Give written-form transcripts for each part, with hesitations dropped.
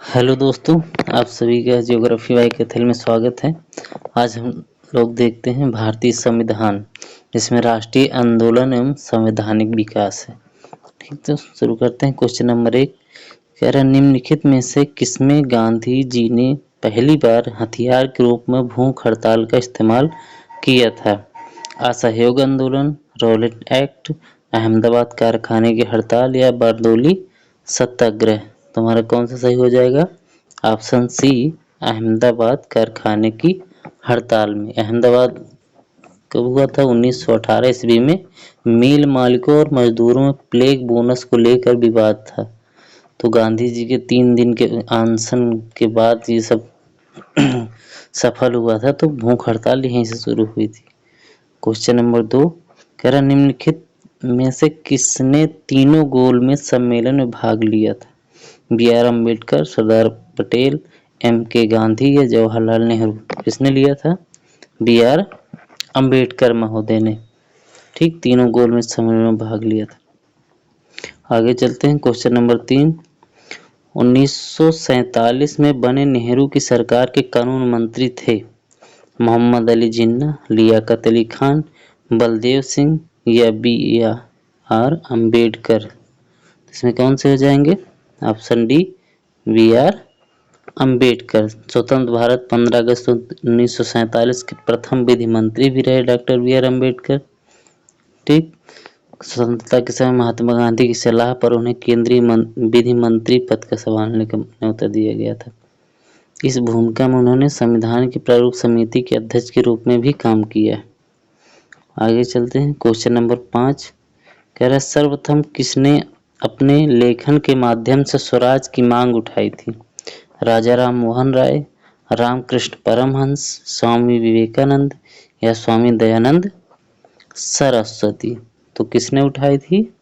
Hello दोस्तों, आप सभी का ज्योग्राफी वाई कैथल में स्वागत है। आज हम लोग देखते हैं भारतीय संविधान, जिसमें राष्ट्रीय आंदोलन एवं संवैधानिक विकास है। ठीक, तो शुरू करते हैं। क्वेश्चन नंबर 1 कह रहा है, निम्नलिखित में से किसमें गांधी जी ने पहली बार हथियार के रूप में भूख हड़ताल का इस्तेमाल किया था? असहयोग आंदोलन, रॉलेट एक्ट, अहमदाबाद कारखाने की हड़ताल या बारदोली सत्याग्रह? तुम्हारा कौन सा सही हो जाएगा? ऑप्शन सी, अहमदाबाद कारखाने की हड़ताल में। अहमदाबाद कब हुआ था? 1918 ईस्वी में मिल मालिकों और मजदूरों में प्लेग बोनस को लेकर विवाद था। तो गांधी जी के 3 दिन के अनशन के बाद ये सब सफल हुआ था। तो भूख हड़ताल यहीं से शुरू हुई थी। क्वेश्चन नंबर 2 कह रहा, निम्नलिखित में से किसने तीनों गोल में सम्मेलन में भाग लिया था? B R Ambedkar, Sardar Patel, M K Gandhi या जवाहरलाल नेहरू? किसने लिया था? बी आर अम्बेडकर महोदय ने। ठीक, तीनों गोल में सम्मेलन में भाग लिया था। आगे चलते हैं। क्वेश्चन नंबर 3 1947 में बने नेहरू की सरकार के कानून मंत्री थे? मोहम्मद अली जिन्ना, लियाकत अली खान, बलदेव सिंह या बी आर अम्बेडकर? इसमें कौन से हो जाएंगे? Option D, B R Ambedkar. स्वतंत्र भारत 15 अगस्त 1947 के प्रथम विधि मंत्री भी रहे डॉक्टर बी आर अम्बेडकर। ठीक, स्वतंत्रता के समय महात्मा गांधी की सलाह पर उन्हें केंद्रीय विधि मंत्री पद का संभालने का न्योता दिया गया था। इस भूमिका में उन्होंने संविधान की प्रारूप समिति के अध्यक्ष के रूप में भी काम किया। आगे चलते हैं। क्वेश्चन नंबर 5 कह रहा है, सर्वप्रथम किसने अपने लेखन के माध्यम से स्वराज की मांग उठाई थी? राजा राम मोहन राय, रामकृष्ण परमहंस, स्वामी विवेकानंद या स्वामी दयानंद सरस्वती? तो किसने उठाई थी?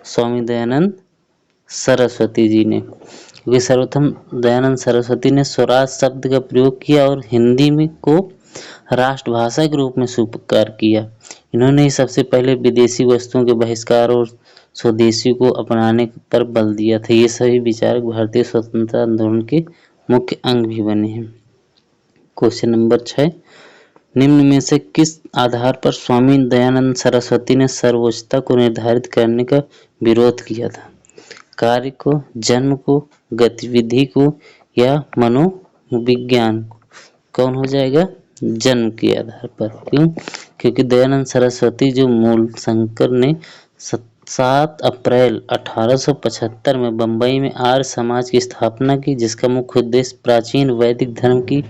स्वामी दयानंद सरस्वती जी ने। क्योंकि सर्वप्रथम दयानंद सरस्वती ने स्वराज शब्द का प्रयोग किया और हिंदी में को राष्ट्रभाषा के रूप में स्वीकार किया। इन्होंने ही सबसे पहले विदेशी वस्तुओं के बहिष्कार और स्वदेशी को अपनाने पर बल दिया था। ये सभी विचारक भारतीय स्वतंत्रता आंदोलन के मुख्य अंग भी बने हैं। क्वेश्चन नंबर 6 निम्न में से किस आधार पर स्वामी दयानंद सरस्वती ने सर्वोच्चता को निर्धारित करने का विरोध किया था? कार्य को, जन्म को, गतिविधि को या मनोविज्ञान को? कौन हो जाएगा? जन्म के आधार पर। क्यों? क्योंकि दयानंद सरस्वती जो मूल शंकर ने 7 अप्रैल 1875 में बंबई में आर्य समाज की स्थापना की, जिसका मुख्य उद्देश्य प्राचीन वैदिक धर्म की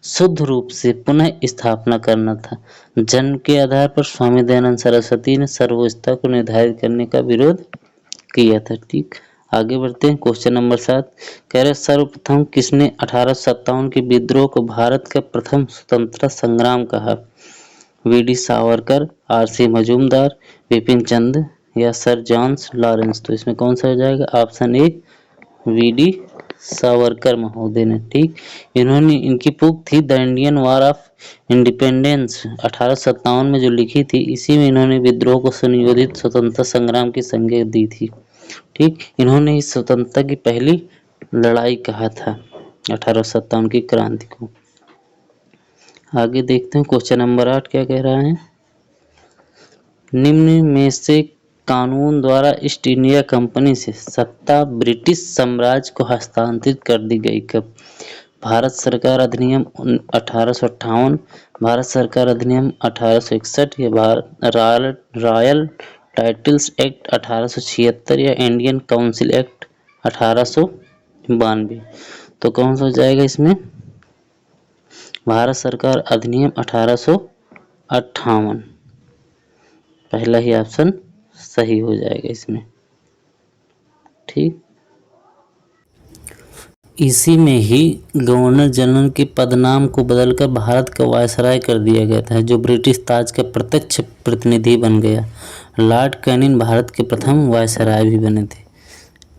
शुद्ध रूप से पुनः स्थापना करना था। जन्म के आधार पर स्वामी दयानंद सरस्वती ने सर्वोच्चता को निर्धारित करने का विरोध किया था। ठीक, आगे बढ़ते हैं। क्वेश्चन नंबर 7 कह रहे, सर्वप्रथम किसने 1857 के विद्रोह को भारत का प्रथम स्वतंत्रता संग्राम कहा? V D Savarkar, R C Majumdar, Vipin Chandra या सर जॉन लॉरेंस? तो इसमें कौन सा हो जाएगा? Option A, V D Savarkar महोदय ने। ठीक, इन्होंने, इनकी पुस्तक थी the Indian war of independence 1857 में जो लिखी थी, इसी में इन्होंने विद्रोह को सुनियोजित स्वतंत्रता संग्राम की संज्ञा दी थी। ठीक, इन्होंने इस स्वतंत्रता की पहली लड़ाई कहा था 1857 की क्रांति को। आगे देखते हैं। क्वेश्चन नंबर 8 क्या कह रहा है? निम्न में से कानून द्वारा ईस्ट इंडिया कंपनी से सत्ता ब्रिटिश साम्राज्य को हस्तांतरित कर दी गई कब? भारत सरकार अधिनियम 1858, भारत सरकार अधिनियम 1861 या रॉयल टाइटल्स एक्ट 1876 या इंडियन काउंसिल एक्ट 1892? तो कौन सा हो जाएगा इसमें? भारत सरकार अधिनियम 1858, पहला ही ऑप्शन सही हो जाएगा इसमें। ठीक, इसी में ही गवर्नर जनरल के पदनाम को बदलकर भारत का वायसराय कर दिया गया था, जो ब्रिटिश ताज का प्रत्यक्ष प्रतिनिधि बन गया। लॉर्ड कैनिंग भारत के प्रथम वायसराय भी बने थे।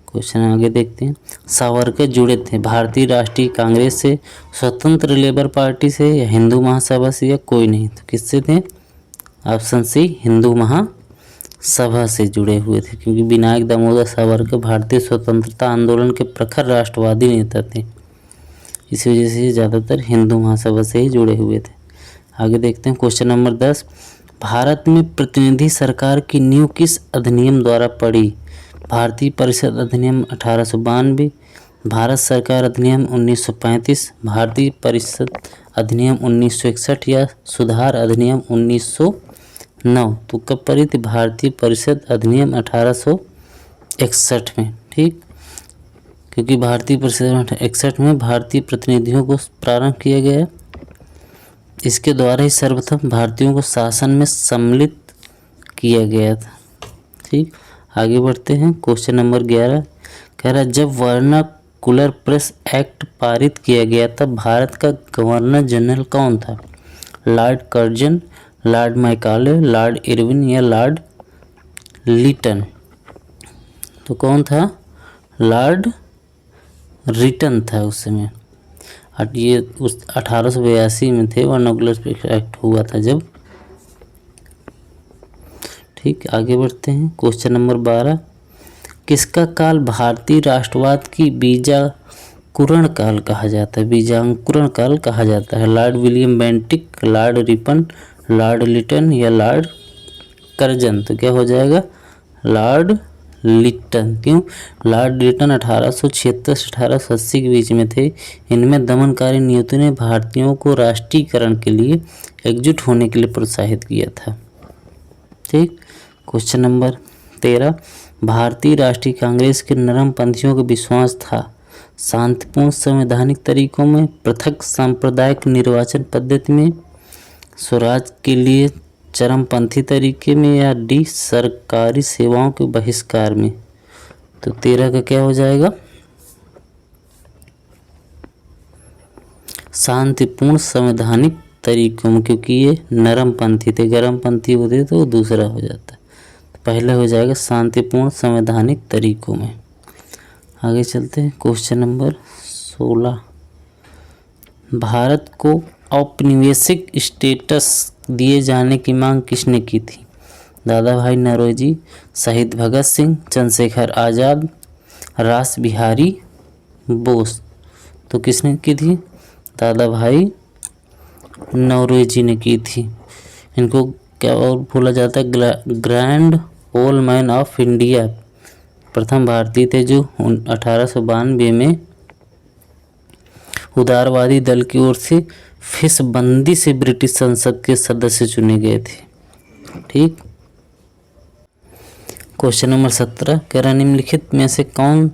क्वेश्चन आगे देखते हैं। सावरकर जुड़े थे भारतीय राष्ट्रीय कांग्रेस से, स्वतंत्र लेबर पार्टी से या हिंदू महासभा से या कोई नहीं? तो किससे थे? ऑप्शन सी, हिंदू महासभा सभा से जुड़े हुए थे, क्योंकि विनायक दामोदर सावरकर भारतीय स्वतंत्रता आंदोलन के प्रखर राष्ट्रवादी नेता थे। इस वजह से ज़्यादातर हिंदू महासभा से ही जुड़े हुए थे। आगे देखते हैं क्वेश्चन नंबर 10। भारत में प्रतिनिधि सरकार की नींव किस अधिनियम द्वारा पड़ी? भारतीय परिषद अधिनियम 1892, भारत सरकार अधिनियम 1935, भारतीय परिषद अधिनियम 1961 या सुधार अधिनियम 1909। तो कब पड़ी थी? भारतीय परिषद अधिनियम 1861 में। ठीक, क्योंकि भारतीय परिषद 61 में भारतीय प्रतिनिधियों को प्रारंभ किया गया। इसके द्वारा ही सर्वप्रथम भारतीयों को शासन में सम्मिलित किया गया था। ठीक, आगे बढ़ते हैं क्वेश्चन नंबर 11। कह रहा है जब वर्नाकुलर प्रेस एक्ट पारित किया गया तब भारत का गवर्नर जनरल कौन था? Lord Curzon, Lord Macaulay, Lord Irwin या लॉर्ड लिटन? तो कौन था? लॉर्ड रिटन था उस समय। ये उस 1882 में थे, वर्नाकुलर प्रेस एक्ट हुआ था जब। ठीक, आगे बढ़ते हैं क्वेश्चन नंबर 12। किसका काल भारतीय राष्ट्रवाद की बीजांकुरण काल कहा जाता है? बीजांकुरण काल कहा जाता है। Lord William Bentinck, lord Ripon, lord Lytton या लॉर्ड कर्जन? तो क्या हो जाएगा? Lord Lytton. क्यों? लॉर्ड लिटन 1876 से 1880 के बीच में थे। इनमें दमनकारी नीतियों ने भारतीयों को राष्ट्रीयकरण के लिए एकजुट होने के लिए प्रोत्साहित किया था। ठीक, क्वेश्चन नंबर 13। भारतीय राष्ट्रीय कांग्रेस के नरमपंथियों का विश्वास था शांतिपूर्ण संवैधानिक तरीकों में, पृथक सांप्रदायिक निर्वाचन पद्धति में, स्वराज के लिए चरमपंथी तरीके में या डी सरकारी सेवाओं के बहिष्कार में? तो 13 का क्या हो जाएगा? शांतिपूर्ण संवैधानिक तरीकों में, क्योंकि ये नरमपंथी थे। गरमपंथी होते तो दूसरा हो जाता। पहले हो जाएगा शांतिपूर्ण संवैधानिक तरीकों में। आगे चलते हैं क्वेश्चन नंबर 16। भारत को औपनिवेशिक स्टेटस दिए जाने की मांग किसने की थी? दादा भाई नौरोजी, शहीद भगत सिंह, चंद्रशेखर आज़ाद, रास बिहारी बोस? तो किसने की थी? दादा भाई नौरोजी ने की थी। इनको क्या और बोला जाता है? Grand old man of India. प्रथम भारतीय थे जो 1892 में उदारवादी दल की ओर से फिसबंदी से ब्रिटिश संसद के सदस्य चुने गए थे। ठीक, क्वेश्चन नंबर 17। कह रहा निम्नलिखित में से कौन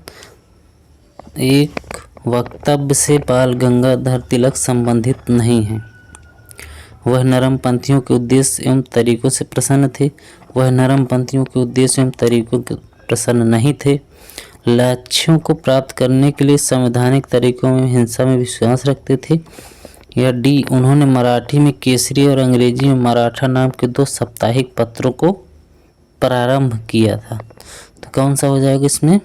एक वक्तव्य से बाल गंगाधर तिलक संबंधित नहीं है? वह नरमपंथियों के उद्देश्य एवं तरीकों से प्रसन्न थे। वह नरमपंथियों के उद्देश्य एवं तरीकों के प्रसन्न नहीं थे। लक्ष्यों को प्राप्त करने के लिए संवैधानिक तरीकों में हिंसा में विश्वास रखते थे। या डी उन्होंने मराठी में केसरी और अंग्रेजी में मराठा नाम के 2 साप्ताहिक पत्रों को प्रारंभ किया था। तो कौन सा हो जाएगा इसमें?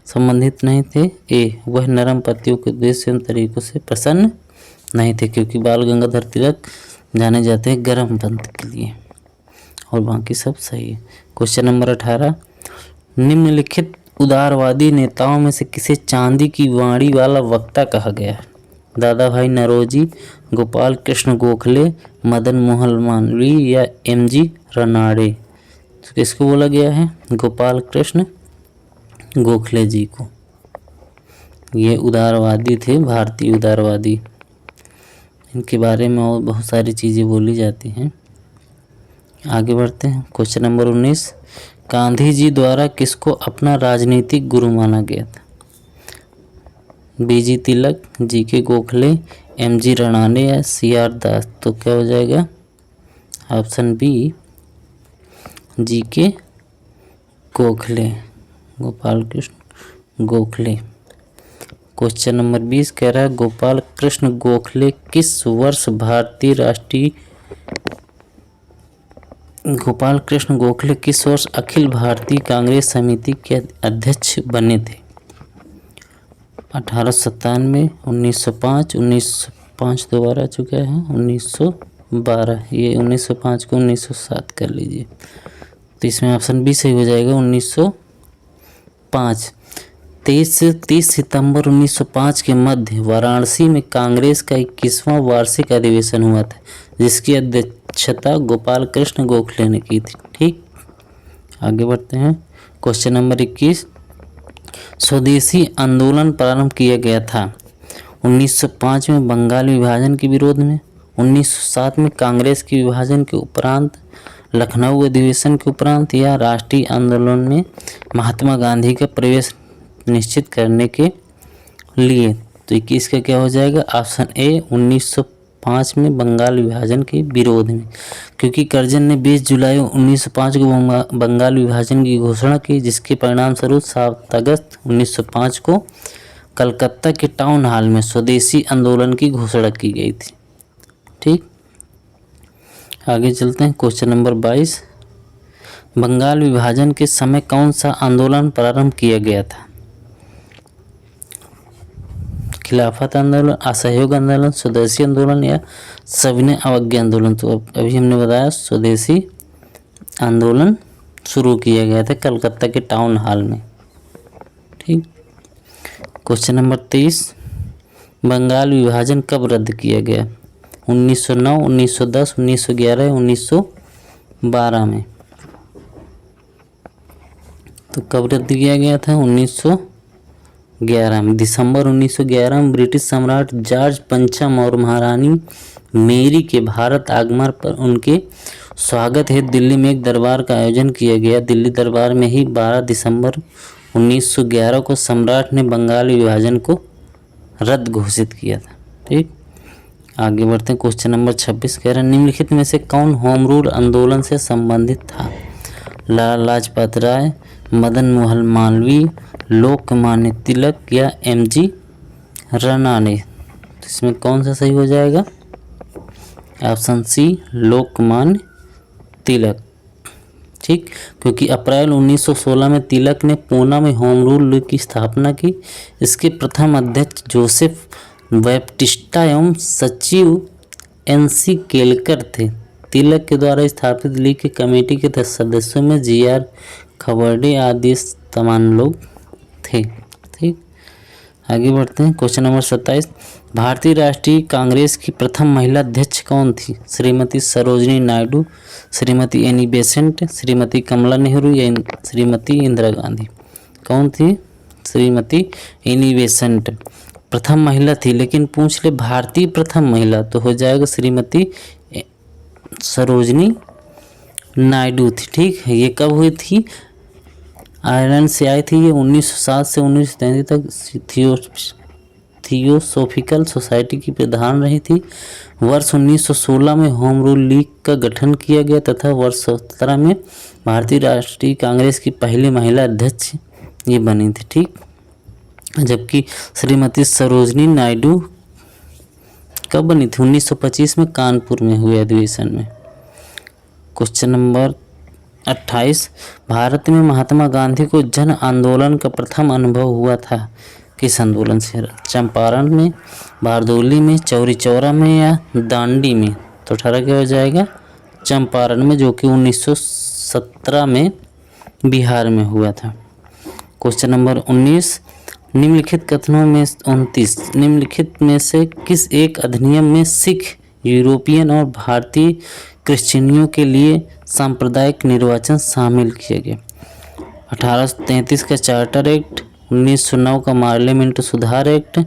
संबंधित नहीं थे। ए वह नरमपंथियों के उद्देश्य एवं तरीकों से प्रसन्न नहीं थे, क्योंकि बाल गंगाधर तिलक जाने जाते हैं गर्म पंथ के लिए, और बाकी सब सही है। Question number 18। निम्नलिखित उदारवादी नेताओं में से किसे चांदी की वाणी वाला वक्ता कहा गया है? दादा भाई नौरोजी, गोपाल कृष्ण गोखले, मदन मोहन मालवीय या एमजी रनाड़े? तो किसको बोला गया है? गोपाल कृष्ण गोखले जी को। ये उदारवादी थे, भारतीय उदारवादी। इनके बारे में और बहुत सारी चीज़ें बोली जाती हैं। आगे बढ़ते हैं क्वेश्चन नंबर 19। गांधी जी द्वारा किसको अपना राजनीतिक गुरु माना गया था? B G Tilak, G K Gokhale, M G Ranade या सीआर दास? तो क्या हो जाएगा? Option B G K Gokhale, Gopal Krishna Gokhale. Question number 20 कह रहा है गोपाल कृष्ण गोखले किस वर्ष गोपाल कृष्ण गोखले किस वर्ष अखिल भारतीय कांग्रेस समिति के अध्यक्ष बने थे? 1897, 1905, 1905 दोबारा आ चुका है, 1912। ये 1905 को 1907 कर लीजिए। तो इसमें ऑप्शन बी सही हो जाएगा 1905। 23 से 30 सितंबर 1905 के मध्य वाराणसी में कांग्रेस का 21वां वार्षिक अधिवेशन हुआ था, जिसकी अध्यक्षता गोपाल कृष्ण गोखले ने की थी। ठीक, आगे बढ़ते हैं। क्वेश्चन नंबर 21, स्वदेशी आंदोलन प्रारंभ किया गया था 1905 में बंगाल विभाजन के विरोध में, 1907 में कांग्रेस के विभाजन के उपरांत, लखनऊ अधिवेशन के उपरांत, या राष्ट्रीय आंदोलन में महात्मा गांधी का प्रवेश निश्चित करने के लिए। तो 21 का क्या हो जाएगा? ऑप्शन ए 1905 में बंगाल विभाजन के विरोध में, क्योंकि कर्जन ने 20 जुलाई 1905 को बंगाल विभाजन की घोषणा की, जिसके परिणाम स्वरूप 7 अगस्त 1905 को कलकत्ता के टाउन हॉल में स्वदेशी आंदोलन की घोषणा की गई थी। ठीक, आगे चलते हैं। क्वेश्चन नंबर 22, बंगाल विभाजन के समय कौन सा आंदोलन प्रारंभ किया गया था? खिलाफत आंदोलन, असहयोग आंदोलन, स्वदेशी आंदोलन, या सविनय अवज्ञा आंदोलन? तो अभी हमने बताया स्वदेशी आंदोलन शुरू किया गया था कलकत्ता के टाउन हॉल में। ठीक, क्वेश्चन नंबर 23, बंगाल विभाजन कब रद्द किया गया? 1909, 1910, 1911, 1912 में? तो कब रद्द किया गया था? 1911 में। दिसंबर 1911 में ब्रिटिश सम्राट जॉर्ज पंचम और महारानी मेरी के भारत आगमन पर उनके स्वागत हेतु दिल्ली में एक दरबार का आयोजन किया गया। दिल्ली दरबार में ही 12 दिसंबर 1911 को सम्राट ने बंगाल विभाजन को रद्द घोषित किया था। ठीक, आगे बढ़ते हैं। क्वेश्चन नंबर 26 कह रहा है, निम्नलिखित में से कौन होम रूल आंदोलन से संबंधित था? लाला लाजपत राय, मदन मोहन मालवीय, लोकमान्य तिलक, या एमजी रनाने? तो इसमें कौन सा सही हो जाएगा? Option C Lokmanya Tilak. ठीक, क्योंकि अप्रैल 1916 में तिलक ने पूना में होम रूल की स्थापना की। इसके प्रथम अध्यक्ष जोसेफ बैप्टिस्टा एवं सचिव एनसी केलकर थे। तिलक के द्वारा स्थापित लीग की कमेटी के सदस्यों में जीआर खबरडे आदि तमाम लोग थे। ठीक, आगे बढ़ते हैं। क्वेश्चन नंबर 27, भारतीय राष्ट्रीय कांग्रेस की प्रथम महिला अध्यक्ष कौन थी? श्रीमती सरोजिनी नायडू, श्रीमती एनी बेसेंट, श्रीमती कमला नेहरू, या श्रीमती इंदिरा गांधी? कौन थी? श्रीमती एनी बेसेंट प्रथम महिला थी, लेकिन पूछ ले भारतीय प्रथम महिला तो हो जाएगा श्रीमती सरोजिनी नायडू थी। ठीक है, ये कब हुई थी? आयरलैंड से आई थी। ये 1907 से 1933 तक थियोसोफिकल सोसाइटी की प्रधान रही थी। वर्ष 1916 में होम रूल लीग का गठन किया गया तथा वर्ष 17 में भारतीय राष्ट्रीय कांग्रेस की पहली महिला अध्यक्ष ये बनी थी। ठीक, जबकि श्रीमती सरोजिनी नायडू कब बनी थी? 1925 में कानपुर में हुए अधिवेशन में। क्वेश्चन नंबर 28, भारत में महात्मा गांधी को जन आंदोलन का प्रथम अनुभव हुआ था किस आंदोलन से? चंपारण में, बारदोली में, चौरी चौरा में, या दांडी में? तो 18 क्या हो जाएगा? चंपारण में, जो कि 1917 में बिहार में हुआ था। क्वेश्चन नंबर 19, निम्नलिखित कथनों में 29 निम्नलिखित में से किस एक अधिनियम में सिख, यूरोपियन और भारतीय क्रिश्चियनियों के लिए सांप्रदायिक निर्वाचन शामिल किया गया? 1833 का चार्टर एक्ट, 1909 का पार्लियामेंट सुधार एक्ट,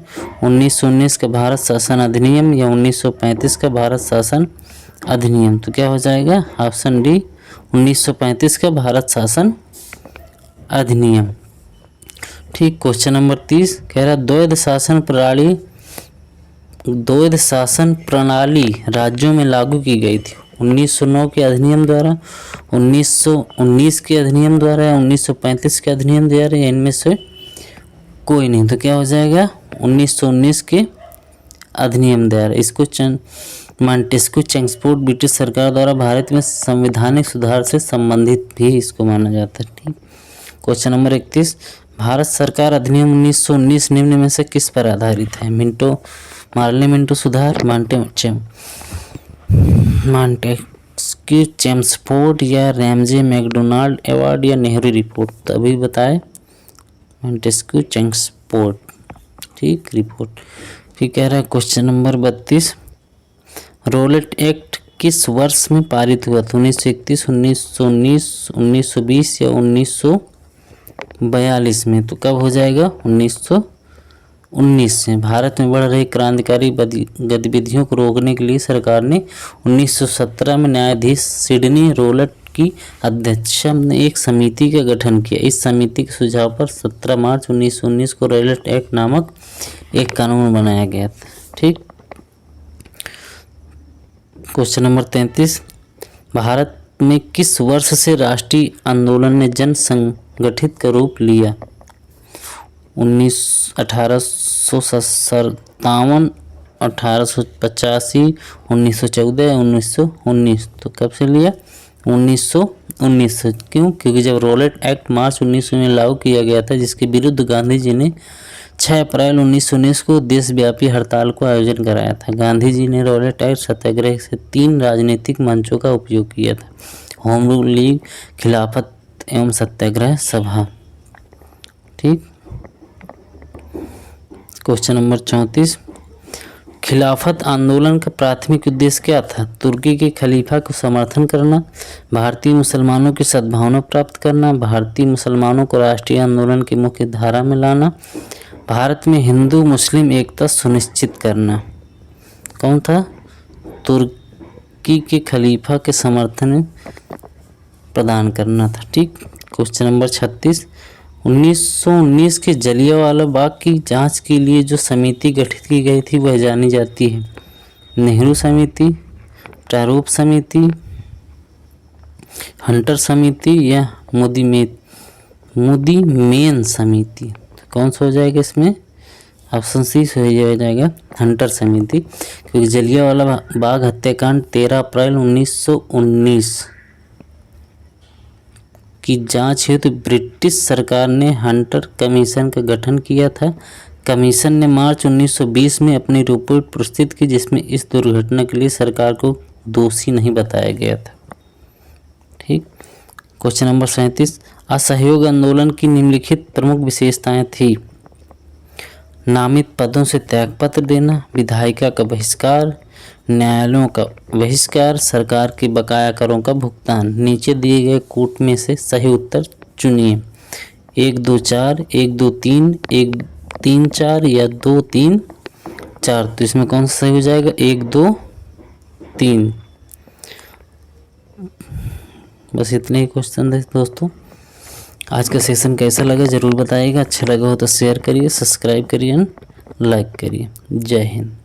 1919 का भारत शासन अधिनियम, या 1935 का भारत शासन अधिनियम? तो क्या हो जाएगा? ऑप्शन डी 1935 का भारत शासन अधिनियम। ठीक, क्वेश्चन नंबर 30 कह रहा द्वैध शासन प्रणाली राज्यों में लागू की गई थी 1909 के अधिनियम द्वारा, 1919 के अधिनियम द्वारा, या 1935 के अधिनियम द्वारा, या इनमें से कोई नहीं? तो क्या हो जाएगा? 1919 के अधिनियम द्वारा। इसको मॉन्टेस्क्यू चेम्सफोर्ड ब्रिटिश सरकार द्वारा भारत में संवैधानिक सुधार से संबंधित भी इसको माना जाता है। ठीक, क्वेश्चन नंबर 31, भारत सरकार अधिनियम 1919 निम्न में से किस पर आधारित है? पार्लियामेंट सुधार, मोंटेस्क्यू चेम्सफोर्ड या रैमजे मैकडोनाल्ड अवार्ड या नेहरू रिपोर्ट? तो अभी बताए मोंटेस्क्यू चेम्सफोर्ड, ठीक, रिपोर्ट। फिर कह रहा है क्वेश्चन नंबर 32, रोलेट एक्ट किस वर्ष में पारित हुआ था? 1931, 1919, 1920 या 1942 में? तो कब हो जाएगा? 1919 से। भारत में बढ़ रही क्रांतिकारी गतिविधियों को रोकने के लिए सरकार ने 1917 में न्यायाधीश सिडनी रोलेट की अध्यक्षता में एक समिति का गठन किया। इस समिति के सुझाव पर 17 मार्च 1919 को रोलेट एक्ट नामक एक कानून बनाया गया था, ठीक। क्वेश्चन नंबर 33, भारत में किस वर्ष से राष्ट्रीय आंदोलन ने जन संगठित का रूप लिया? 1857, 1885, 1914, 1919? तो कब से लिया? 1919 से। क्यों? क्योंकि जब रोलेट एक्ट मार्च 1919 में लागू किया गया था, जिसके विरुद्ध गांधी जी ने 6 अप्रैल 1919 को देशव्यापी हड़ताल को आयोजन कराया था। गांधी जी ने रोलेट एक्ट सत्याग्रह से 3 राजनीतिक मंचों का उपयोग किया था: होम रूल लीग, खिलाफत एवं सत्याग्रह सभा, ठीक। क्वेश्चन नंबर 34, खिलाफत आंदोलन का प्राथमिक उद्देश्य क्या था? तुर्की के खलीफा को समर्थन करना, भारतीय मुसलमानों की सद्भावना प्राप्त करना, भारतीय मुसलमानों को राष्ट्रीय आंदोलन की मुख्य धारा में लाना, भारत में हिंदू मुस्लिम एकता सुनिश्चित करना। कौन था? तुर्की के खलीफा के समर्थन प्रदान करना था, ठीक। क्वेश्चन नंबर 36, 1919 के जलियांवाला बाग की जांच के लिए जो समिति गठित की गई थी वह जानी जाती है: नेहरू समिति, प्रारूप समिति, हंटर समिति या मोदी मेन समिति? कौन सा हो जाएगा इसमें? ऑप्शन सी हो जाएगा, हंटर समिति। क्योंकि जलियांवाला बाग हत्याकांड 13 अप्रैल 1919 की जांच हेतु तो ब्रिटिश सरकार ने हंटर कमीशन का गठन किया था। कमीशन ने मार्च 1920 में अपनी रिपोर्ट प्रस्तुत की, जिसमें इस दुर्घटना के लिए सरकार को दोषी नहीं बताया गया था, ठीक। क्वेश्चन नंबर 37, असहयोग आंदोलन की निम्नलिखित प्रमुख विशेषताएं थी: नामित पदों से त्यागपत्र देना, विधायिका का बहिष्कार, न्यायालयों का बहिष्कार, सरकार के बकाया करों का भुगतान। नीचे दिए गए कूट में से सही उत्तर चुनिए: 1, 2, 4, 1, 2, 3, 1, 3, 4 या 2, 3, 4? तो इसमें कौन सा सही हो जाएगा? 1, 2, 3। बस इतने ही क्वेश्चन थे दोस्तों। आज का सेशन कैसा लगा ज़रूर बताइएगा। अच्छा लगा हो तो शेयर करिए, सब्सक्राइब करिए, लाइक करिए। जय हिंद।